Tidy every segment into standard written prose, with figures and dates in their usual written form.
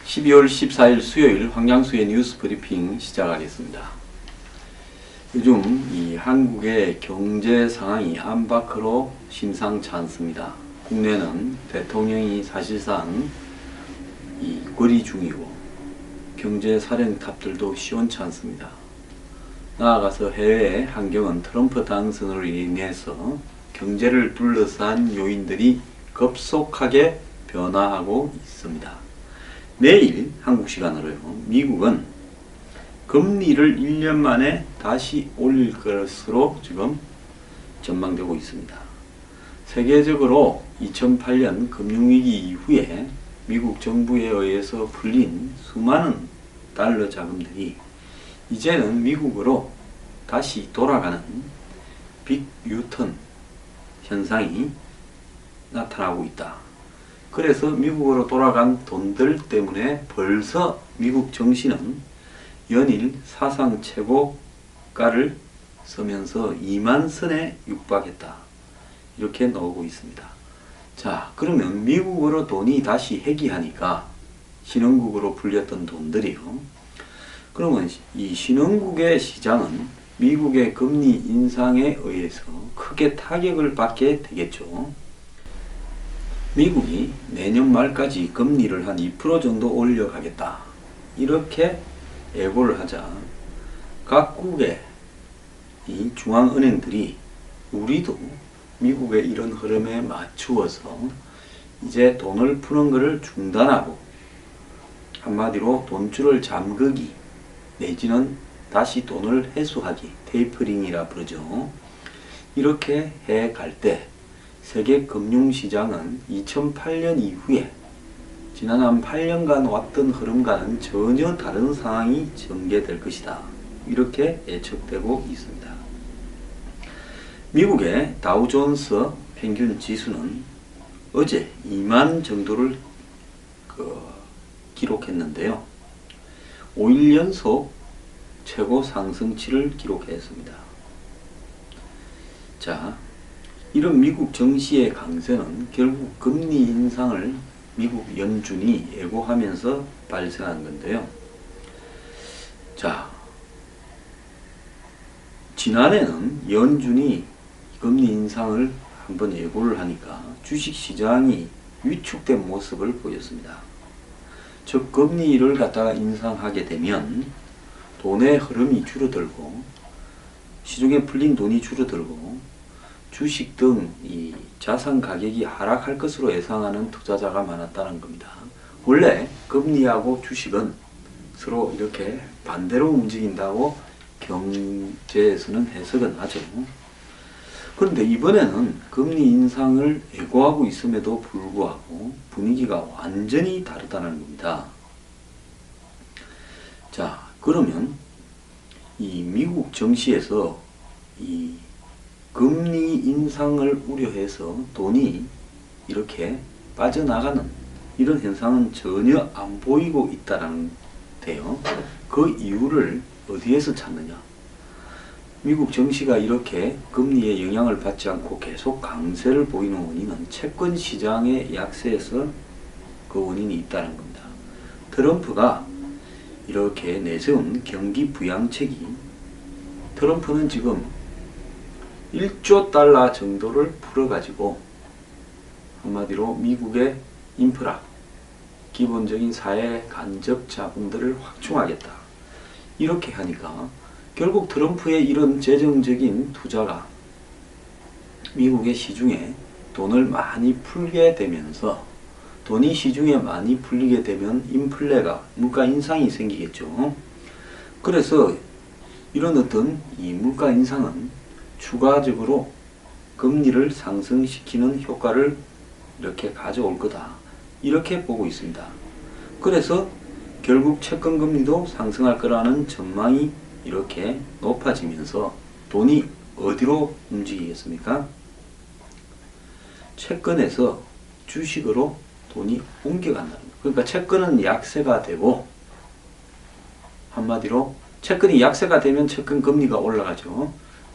12월 14일 수요일 황양수의 뉴스 브리핑 시작하겠습니다. 요즘 이 한국의 경제 상황이 안팎으로 심상치 않습니다. 국내는 대통령이 사실상 이 거리 중이고 경제 사령탑들도 시원치 않습니다. 나아가서 해외 환경은 트럼프 당선으로 인해서 경제를 둘러싼 요인들이 급속하게 변화하고 있습니다. 내일 한국 시간으로요, 미국은 금리를 1년 만에 다시 올릴 것으로 지금 전망되고 있습니다. 세계적으로 2008년 금융위기 이후에 미국 정부에 의해서 풀린 수많은 달러 자금들이 이제는 미국으로 다시 돌아가는 빅 유턴 현상이 나타나고 있다. 그래서 미국으로 돌아간 돈들 때문에 벌써 미국 증시는 연일 사상 최고가를 서면서 2만 선에 육박했다. 이렇게 나오고 있습니다. 자, 그러면 미국으로 돈이 다시 회귀하니까 신흥국으로 불렸던 돈들이요. 그러면 이 신흥국의 시장은 미국의 금리 인상에 의해서 크게 타격을 받게 되겠죠. 미국이 내년 말까지 금리를 한 2% 정도 올려가겠다. 이렇게 예고를 하자 각국의 이 중앙은행들이 우리도 미국의 이런 흐름에 맞추어서 이제 돈을 푸는 것을 중단하고 한마디로 돈줄을 잠그기 내지는 다시 돈을 회수하기, 테이퍼링이라 부르죠. 이렇게 해갈 때 세계 금융시장은 2008년 이후에 지난 한 8년간 왔던 흐름과는 전혀 다른 상황이 전개될 것이다. 이렇게 예측되고 있습니다. 미국의 다우존스 평균 지수는 어제 2만 정도를 기록했는데요. 5일 연속 최고 상승치를 기록했습니다. 자, 이런 미국 증시의 강세는 결국 금리 인상을 미국 연준이 예고하면서 발생한 건데요. 자, 지난해는 연준이 금리 인상을 한번 예고를 하니까 주식시장이 위축된 모습을 보였습니다. 즉 금리를 갖다가 인상하게 되면 돈의 흐름이 줄어들고 시중에 풀린 돈이 줄어들고 주식 등 이 자산 가격이 하락할 것으로 예상하는 투자자가 많았다는 겁니다. 원래 금리하고 주식은 서로 이렇게 반대로 움직인다고 경제에서는 해석은 하죠. 그런데 이번에는 금리 인상을 예고하고 있음에도 불구하고 분위기가 완전히 다르다는 겁니다. 자, 그러면 이 미국 증시에서 이 금리 인상을 우려해서 돈이 이렇게 빠져나가는 이런 현상은 전혀 안 보이고 있다는데요. 그 이유를 어디에서 찾느냐? 미국 증시가 이렇게 금리의 영향을 받지 않고 계속 강세를 보이는 원인은 채권 시장의 약세에서 그 원인이 있다는 겁니다. 트럼프가 이렇게 내세운 경기 부양책이 트럼프는 지금 1조 달러 정도를 풀어가지고 한마디로 미국의 인프라, 기본적인 사회 간접 자본들을 확충하겠다. 이렇게 하니까 결국 트럼프의 이런 재정적인 투자가 미국의 시중에 돈을 많이 풀게 되면서 돈이 시중에 많이 풀리게 되면 인플레가, 물가 인상이 생기겠죠. 그래서 이런 어떤 이 물가 인상은 추가적으로 금리를 상승시키는 효과를 이렇게 가져올 거다. 이렇게 보고 있습니다. 그래서 결국 채권 금리도 상승할 거라는 전망이 이렇게 높아지면서 돈이 어디로 움직이겠습니까? 채권에서 주식으로 돈이 옮겨간다는 거예요. 그러니까 채권은 약세가 되고 한마디로 채권이 약세가 되면 채권 금리가 올라가죠.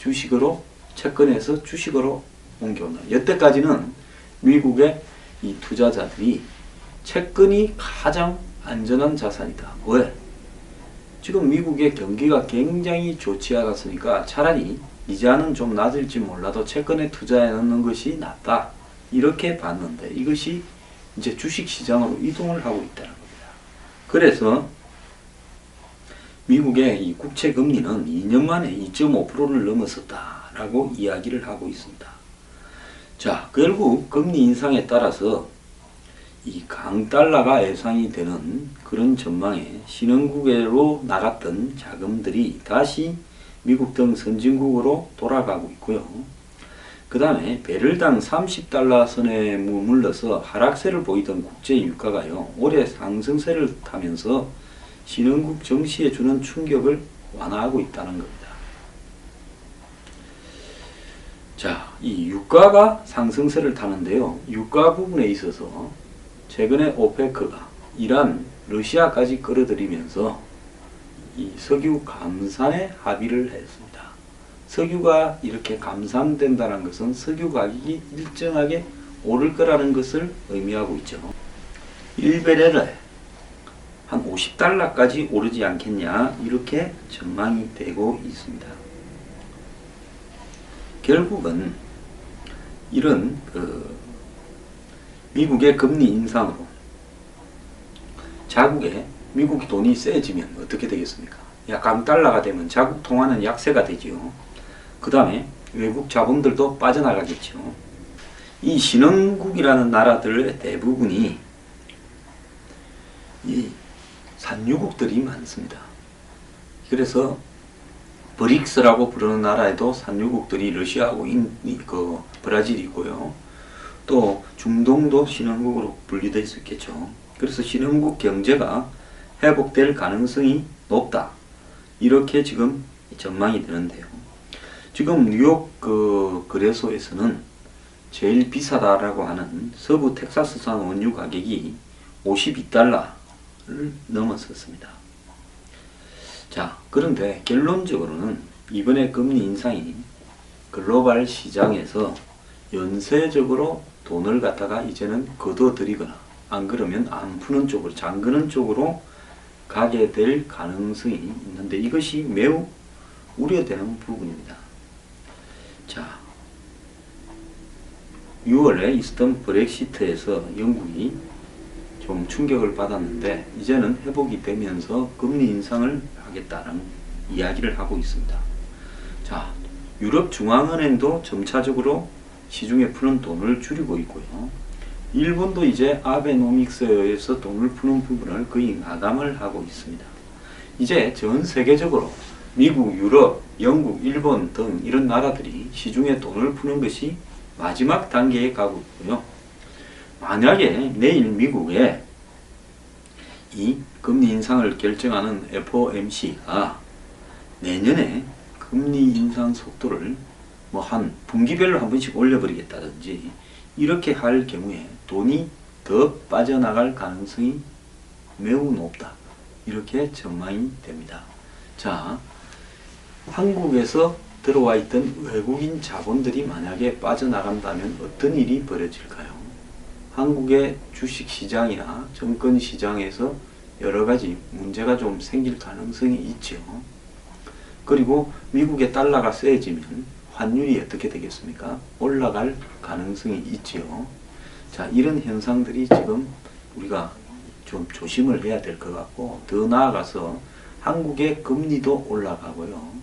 주식으로 채권에서 주식으로 옮겨온다. 여태까지는 미국의 이 투자자들이 채권이 가장 안전한 자산이다. 왜? 지금 미국의 경기가 굉장히 좋지 않았으니까 차라리 이자는 좀 낮을지 몰라도 채권에 투자해 놓는 것이 낫다. 이렇게 봤는데 이것이 이제 주식시장으로 이동을 하고 있다는 겁니다. 그래서 미국의 이 국채 금리는 2년 만에 2.5%를 넘어섰다라고 이야기를 하고 있습니다. 자, 결국 금리 인상에 따라서 이 강달러가 예상이 되는 그런 전망에 신흥국으로 나갔던 자금들이 다시 미국 등 선진국으로 돌아가고 있고요. 그 다음에 배럴당 30달러 선에 머물러서 하락세를 보이던 국제 유가가요, 올해 상승세를 타면서 신흥국 증시에 주는 충격을 완화하고 있다는 겁니다. 자, 이 유가가 상승세를 타는데요. 유가 부분에 있어서 최근에 오페크가 이란, 러시아까지 끌어들이면서 이 석유 감산에 합의를 했습니다. 석유가 이렇게 감산된다는 것은 석유 가격이 일정하게 오를 거라는 것을 의미하고 있죠. 1배럴에 한 50달러까지 오르지 않겠냐, 이렇게 전망이 되고 있습니다. 결국은 이런 미국의 금리 인상으로 자국에 미국 돈이 세지면 어떻게 되겠습니까? 강달러가 되면 자국 통화는 약세가 되지요. 그 다음에 외국 자본들도 빠져나가겠죠. 이 신흥국이라는 나라들의 대부분이 이 산유국들이 많습니다. 그래서 브릭스라고 부르는 나라에도 산유국들이 러시아하고 브라질이 있고요. 또 중동도 신흥국으로 분류될 수 있겠죠. 그래서 신흥국 경제가 회복될 가능성이 높다. 이렇게 지금 전망이 되는데요. 지금 뉴욕 거래소에서는 제일 비싸다라고 하는 서부 텍사스산 원유 가격이 52달러를 넘어섰습니다. 자, 그런데 결론적으로는 이번에 금리 인상이 글로벌 시장에서 연쇄적으로 돈을 갖다가 이제는 걷어들이거나 안 그러면 안 푸는 쪽으로, 잠그는 쪽으로 가게 될 가능성이 있는데 이것이 매우 우려되는 부분입니다. 자, 6월에 있었던 브렉시트에서 영국이 좀 충격을 받았는데 이제는 회복이 되면서 금리 인상을 하겠다는 이야기를 하고 있습니다. 자, 유럽 중앙은행도 점차적으로 시중에 푸는 돈을 줄이고 있고요. 일본도 이제 아베노믹스에서 돈을 푸는 부분을 거의 마감을 하고 있습니다. 이제 전 세계적으로 미국, 유럽, 영국, 일본 등 이런 나라들이 시중에 돈을 푸는 것이 마지막 단계에 가고 있고요. 만약에 내일 미국에 이 금리 인상을 결정하는 FOMC가 내년에 금리 인상 속도를 한 분기별로 한 번씩 올려버리겠다든지 이렇게 할 경우에 돈이 더 빠져나갈 가능성이 매우 높다. 이렇게 전망이 됩니다. 자, 한국에서 들어와 있던 외국인 자본들이 만약에 빠져나간다면 어떤 일이 벌어질까요? 한국의 주식시장이나 증권시장에서 여러가지 문제가 좀 생길 가능성이 있죠. 그리고 미국의 달러가 세지면 환율이 어떻게 되겠습니까? 올라갈 가능성이 있지요. 자, 이런 현상들이 지금 우리가 좀 조심을 해야 될 것 같고, 더 나아가서 한국의 금리도 올라가고요.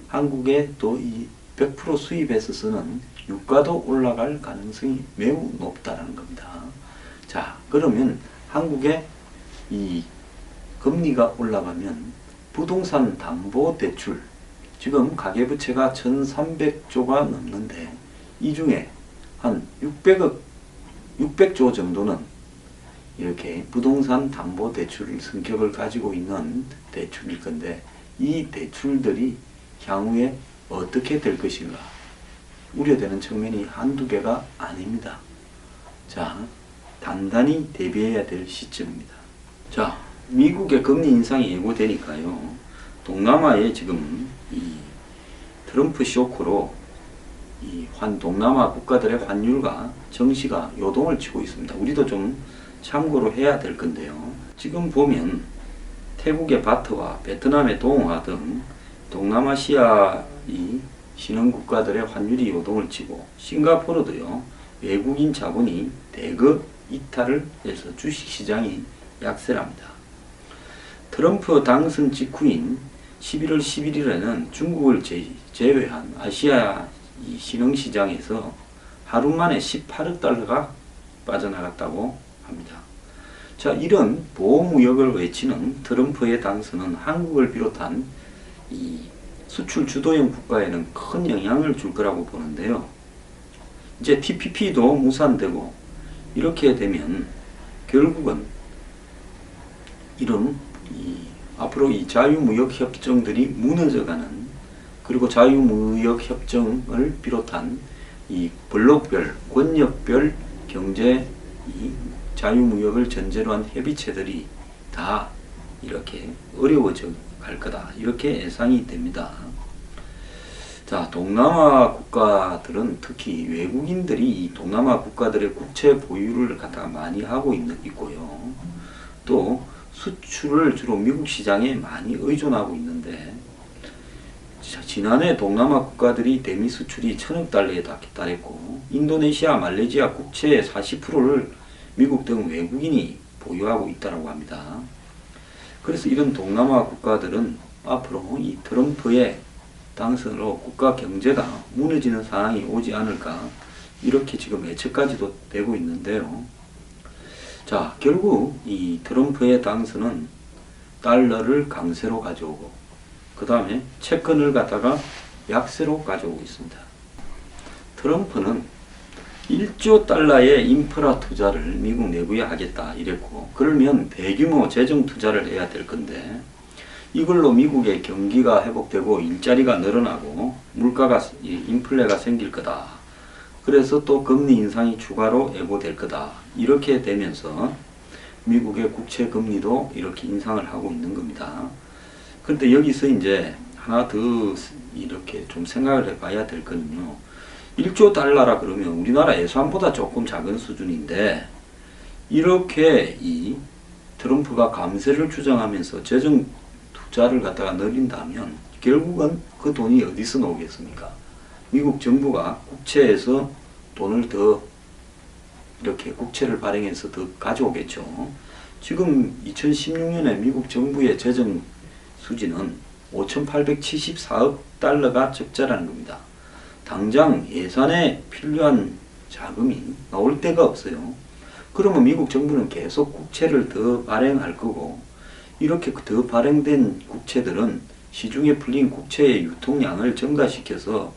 한국의 또 이 100% 수입해서 쓰는 유가도 올라갈 가능성이 매우 높다는 겁니다. 자, 그러면 한국의 이 금리가 올라가면 부동산 담보 대출, 지금 가계부채가 1,300조가 넘는데 이 중에 한 600조 정도는 이렇게 부동산 담보 대출 성격을 가지고 있는 대출일 건데 이 대출들이 향후에 어떻게 될 것인가 우려되는 측면이 한두 개가 아닙니다. 자, 단단히 대비해야 될 시점입니다. 자, 미국의 금리 인상이 예고되니까요. 동남아에 지금 이 트럼프 쇼크로 동남아 국가들의 환율과 정시가 요동을 치고 있습니다. 우리도 좀 참고로 해야 될 건데요. 지금 보면 태국의 바트와 베트남의 동화 등 동남아시아 신흥 국가들의 환율이 요동을 치고 싱가포르도요, 외국인 자본이 대거 이탈을 해서 주식시장이 약세랍니다. 트럼프 당선 직후인 11월 11일에는 중국을 제외한 아시아 신흥시장에서 하루 만에 18억 달러가 빠져나갔다고 합니다. 자, 이런 보호무역을 외치는 트럼프의 당선은 한국을 비롯한 수출 주도형 국가에는 큰 영향을 줄 거라고 보는데요. 이제 TPP도 무산되고 이렇게 되면 결국은 이런 앞으로 자유무역 협정들이 무너져가는, 그리고 자유무역 협정을 비롯한 블록별, 권역별 경제 자유무역을 전제로 한 협의체들이 다 이렇게 어려워져 갈 거다, 이렇게 예상이 됩니다. 자, 동남아 국가들은 특히 외국인들이 이 동남아 국가들의 국채 보유를 갖다가 많이 하고 있고요. 또 수출을 주로 미국 시장에 많이 의존하고 있는데, 지난해 동남아 국가들이 대미 수출이 1,000억 달러에 달했고, 인도네시아, 말레이시아 국채의 40%를 미국 등 외국인이 보유하고 있다고 합니다. 그래서 이런 동남아 국가들은 앞으로 이 트럼프의 당선으로 국가 경제가 무너지는 상황이 오지 않을까, 이렇게 지금 예측까지도 되고 있는데요. 자, 결국 이 트럼프의 당선은 달러를 강세로 가져오고, 그 다음에 채권을 갖다가 약세로 가져오고 있습니다. 트럼프는 1조 달러의 인프라 투자를 미국 내부에 하겠다 이랬고, 그러면 대규모 재정 투자를 해야 될 건데, 이걸로 미국의 경기가 회복되고 일자리가 늘어나고 물가가 인플레가 생길 거다. 그래서 또 금리 인상이 추가로 예고될 거다. 이렇게 되면서 미국의 국채 금리도 이렇게 인상을 하고 있는 겁니다. 그런데 여기서 이제 하나 더 이렇게 좀 생각을 해봐야 될 거는요. 1조 달러라 그러면 우리나라 예산보다 조금 작은 수준인데, 이렇게 이 트럼프가 감세를 주장하면서 재정 투자를 갖다가 늘린다면 결국은 그 돈이 어디서 나오겠습니까? 미국 정부가 국채에서 돈을 더 이렇게 국채를 발행해서 더 가져오겠죠. 지금 2016년에 미국 정부의 재정 수지는 5,874억 달러가 적자라는 겁니다. 당장 예산에 필요한 자금이 나올 데가 없어요. 그러면 미국 정부는 계속 국채를 더 발행할 거고, 이렇게 더 발행된 국채들은 시중에 풀린 국채의 유통량을 증가시켜서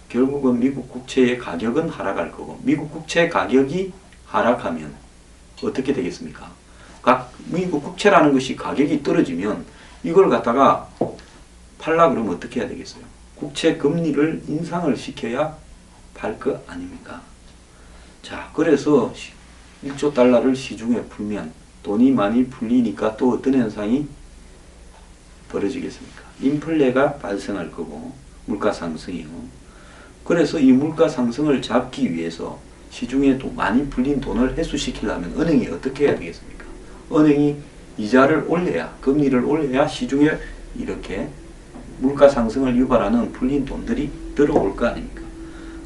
결국은 미국 국채의 가격은 하락할 거고, 미국 국채 가격이 하락하면 어떻게 되겠습니까? 미국 국채라는 것이 가격이 떨어지면 이걸 갖다가 팔라 그러면 어떻게 해야 되겠어요? 국채 금리를 인상을 시켜야 팔 거 아닙니까? 자, 그래서 1조 달러를 시중에 풀면 돈이 많이 풀리니까 또 어떤 현상이 벌어지겠습니까? 인플레가 발생할 거고, 물가 상승이요. 그래서 이 물가 상승을 잡기 위해서 시중에 많이 풀린 돈을 회수시키려면 은행이 어떻게 해야 되겠습니까? 은행이 이자를 올려야, 금리를 올려야 시중에 이렇게 물가 상승을 유발하는 풀린 돈들이 들어올 거 아닙니까?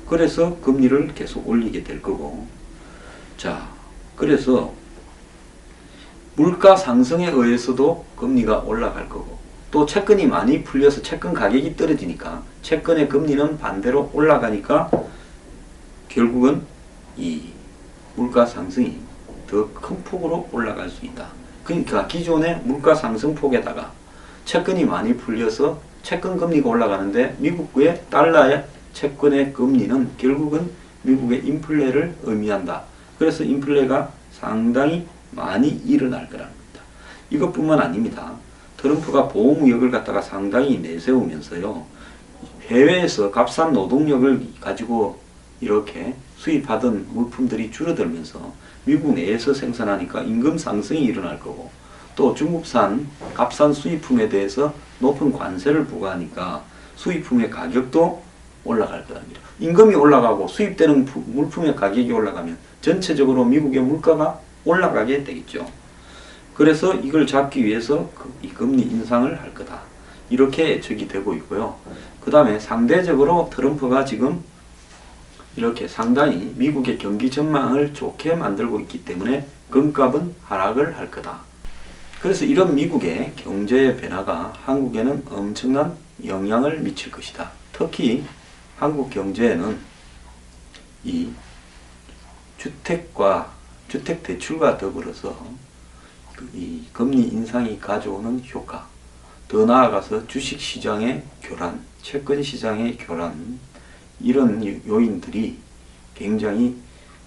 그래서 금리를 계속 올리게 될 거고, 자, 그래서 물가 상승에 의해서도 금리가 올라갈 거고, 또 채권이 많이 풀려서 채권 가격이 떨어지니까 채권의 금리는 반대로 올라가니까 결국은 이 물가 상승이 더 큰 폭으로 올라갈 수 있다. 그러니까 기존의 물가 상승 폭에다가 채권이 많이 풀려서 채권 금리가 올라가는데 미국의 달러의 채권의 금리는 결국은 미국의 인플레를 의미한다. 그래서 인플레가 상당히 많이 일어날 거라는 겁니다. 이것뿐만 아닙니다. 트럼프가 보호무역을 갖다가 상당히 내세우면서요, 해외에서 값싼 노동력을 가지고 이렇게 수입하던 물품들이 줄어들면서 미국 내에서 생산하니까 임금 상승이 일어날 거고, 또 중국산 값싼 수입품에 대해서 높은 관세를 부과하니까 수입품의 가격도 올라갈 거랍니다. 임금이 올라가고 수입되는 물품의 가격이 올라가면 전체적으로 미국의 물가가 올라가게 되겠죠. 그래서 이걸 잡기 위해서 이 금리 인상을 할 거다. 이렇게 예측이 되고 있고요. 그 다음에 상대적으로 트럼프가 지금 이렇게 상당히 미국의 경기 전망을 좋게 만들고 있기 때문에 금값은 하락을 할 거다. 그래서 이런 미국의 경제 변화가 한국에는 엄청난 영향을 미칠 것이다. 특히 한국 경제에는 이 주택 대출과 더불어서 이 금리 인상이 가져오는 효과, 더 나아가서 주식 시장의 교란, 채권 시장의 교란, 이런 요인들이 굉장히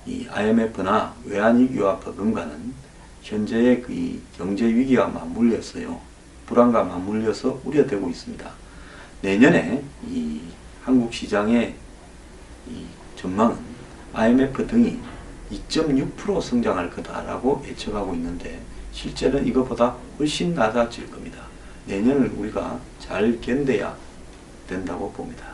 이 IMF나 외환위기화 버금가는 현재의 그 경제 위기와 맞물려서요, 불안과 맞물려서 우려되고 있습니다. 내년에 이 한국 시장의 이 전망은 IMF 등이 2.6% 성장할 거다라고 예측하고 있는데 실제는 이것보다 훨씬 낮아질 겁니다. 내년을 우리가 잘 견뎌야 된다고 봅니다.